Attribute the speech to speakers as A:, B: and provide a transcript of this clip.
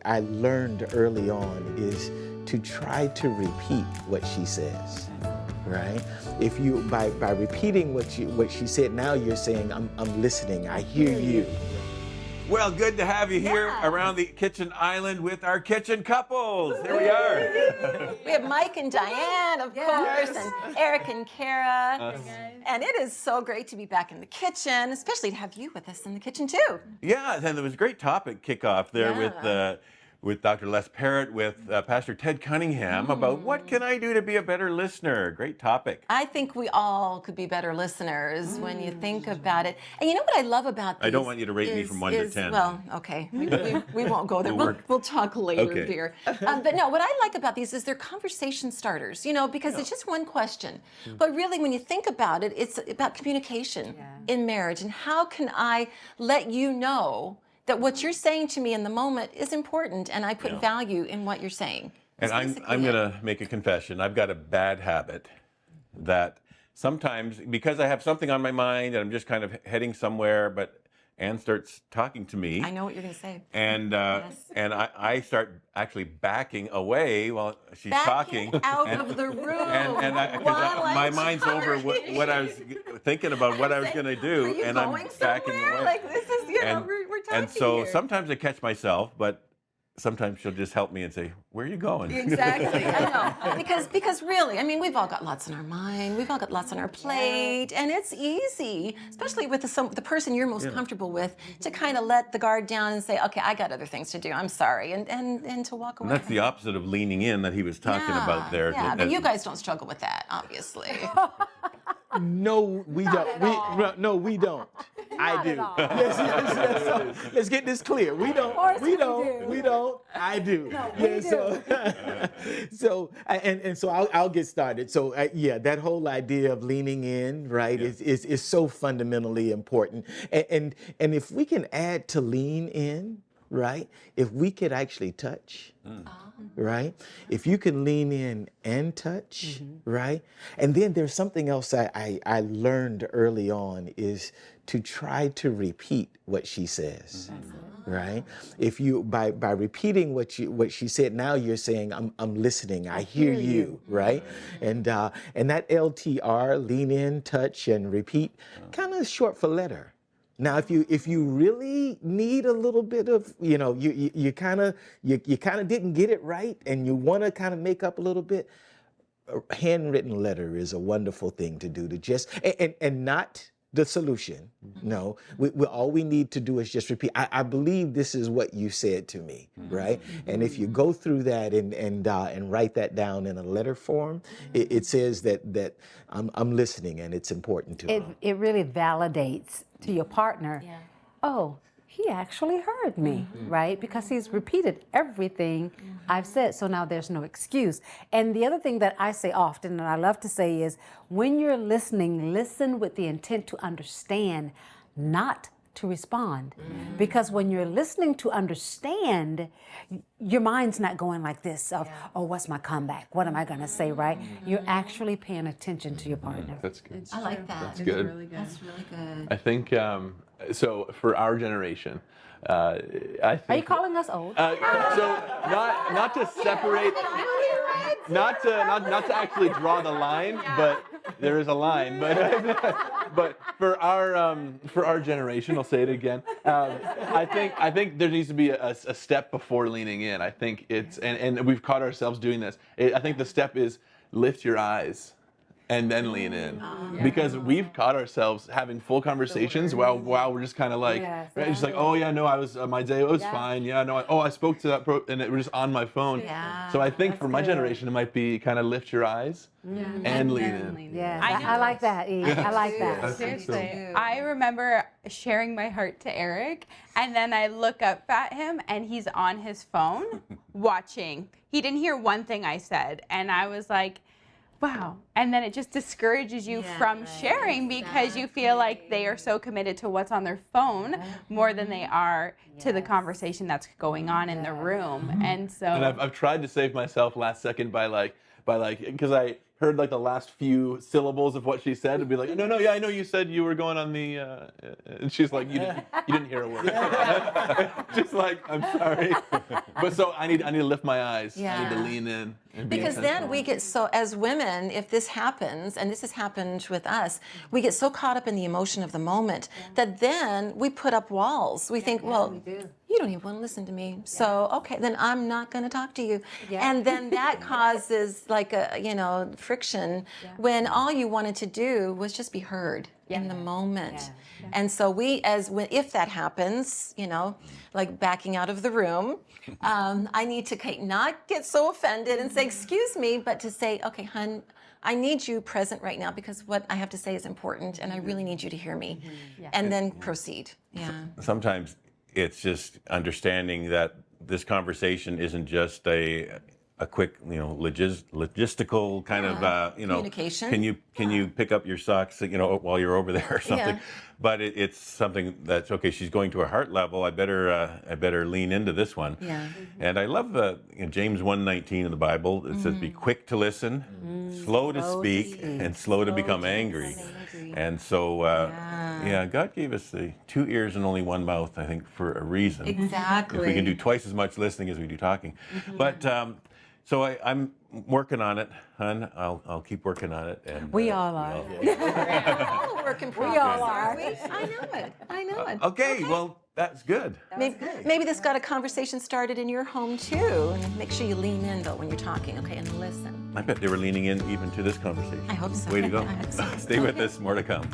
A: I learned early on is to try to repeat what she says, right? If you by repeating what she said, now you're saying I'm listening. I hear you.
B: Well, good to have you here around the kitchen island with our kitchen couples. Here we are.
C: We have Mike and Diane, of course, and Eric and Kara. And it is so great to be back in the kitchen, especially to have you with us in the kitchen too.
B: Yeah, and there was a great topic kickoff there with Dr. Les Parrott, with Pastor Ted Cunningham about what can I do to be a better listener. Great topic.
C: I think we all could be better listeners when you think about it. And you know what I love about these
B: I don't want you to rate me from 1 to 10.
C: Well, okay, we won't go there. We'll talk later,
B: Okay.
C: dear. But no, what I like about these is they're conversation starters, you know, because it's just one question. But really, when you think about it, it's about communication in marriage. And how can I let you know that what you're saying to me in the moment is important, and I put value in what you're saying.
B: And I'm going to make a confession. I've got a bad habit that sometimes, because I have something on my mind and I'm just kind of heading somewhere, but Ann starts talking to me.
C: I know what you're going to say.
B: And and I start actually backing away while she's talking.
C: Out of the room.
B: And my mind's over what I was thinking about, what I was going to do, and I'm backing away.
C: Like this is, you know, we're talking
B: and so
C: here.
B: sometimes I catch myself, but sometimes she'll just help me and say, "Where are you going?"
C: Exactly, I know. Because really, I mean, we've all got lots on our mind, we've all got lots on our plate, and it's easy, especially with the person you're most comfortable with, to kind of let the guard down and say, "Okay, I got other things to do. I'm sorry," and to walk away.
B: And that's the opposite of leaning in that he was talking about there.
C: Yeah, but you guys don't struggle with that, obviously.
A: No, we don't. No, we don't. I do. Let's get this clear. We don't. We don't. We don't. I do. So I'll get started. So that whole idea of leaning in, right, is so fundamentally important. And if we can add to lean in, right, if we could actually touch. Right? If you can lean in and touch, right? And then there's something else I learned early on is to try to repeat what she says, right? If you by repeating what she said, now you're saying I'm listening. I hear you, right? And that LTR, lean in, touch, and repeat, kind of short for letter. Now, if you really need a little bit of, you know, you kind of didn't get it right, and you want to kind of make up a little bit, a handwritten letter is a wonderful thing to do, to just and not the solution. No, all we need to do is just repeat. I believe this is what you said to me, right? And if you go through that and write that down in a letter form, it says that I'm listening and it's important to me.
D: It really validates to your partner. Oh, he actually heard me, right? Because he's repeated everything I've said, so now there's no excuse. And the other thing that I say often, and I love to say, is when you're listening, listen with the intent to understand, not to respond. Because when you're listening to understand, your mind's not going like this of, oh, what's my comeback? What am I going to say, right? You're actually paying attention to your partner.
E: That's good.
C: I like that.
E: That's good.
F: Really good.
C: That's really good.
E: I think, so for our generation, I think...
D: Are you calling us old?
E: So not to separate, not to actually draw the line, but there is a line. But for our generation, I'll say it again. I think there needs to be a step before leaning in. I think it's and we've caught ourselves doing this. I think the step is lift your eyes and then lean in, because we've caught ourselves having full conversations while we're just kind of like, right, just like, oh yeah, no, I was my day was fine, yeah, no, I spoke to that and it was just on my phone. So I think for my generation, it might be kind of lift your eyes and lean in.
D: Yeah, I like that, E. I like that.
F: Seriously, I remember sharing my heart to Eric, and then I look up at him, and he's on his phone watching. He didn't hear one thing I said, and I was like, wow. And then it just discourages you from sharing because you feel like they are so committed to what's on their phone more than they are to the conversation that's going on in the room. And so
E: And I've tried to save myself last second by like, because heard like the last few syllables of what she said and be like, no, yeah, I know you said you were going on the, and she's like, you didn't hear a word. Just like, I'm sorry. But so I need to lift my eyes. I need to
C: Yeah.
E: lean in. And be
C: Because then
E: intentional.
C: we get so, as women, if this happens, and this has happened with us, we get so caught up in the emotion of the moment that then we put up walls. We think, well, you don't even want to listen to me. So, okay, then I'm not going to talk to you. And then that causes like a, friction when all you wanted to do was just be heard in the moment. And so if that happens, like backing out of the room, I need to not get so offended and say, excuse me, but to say, okay, hun, I need you present right now because what I have to say is important and I really need you to hear me. And then proceed. Yeah.
B: Sometimes it's just understanding that this conversation isn't just a quick, logistical kind of,
C: Communication.
B: Can you pick up your socks, while you're over there or something?
C: Yeah.
B: But it's something that's okay. She's going to a heart level. I better lean into this one.
C: Yeah.
B: And I love the James 1:19 in the Bible. It says, "Be quick to listen, slow to speak, and slow to become angry." And so, God gave us the 2 ears and only 1 mouth, I think, for a reason.
C: Exactly.
B: If we can do twice as much listening as we do talking. But so I'm working on it, hon. I'll keep working on it. And
D: We all are.
C: All a work in progress.
D: all are.
C: aren't we? I know it.
B: Okay, well, that's good.
C: Maybe this got a conversation started in your home too. And make sure you lean in though when you're talking, okay, and listen.
B: I bet they were leaning in even to this conversation.
C: I hope so.
B: Way to go.
C: I hope so.
B: Stay with us. More to come.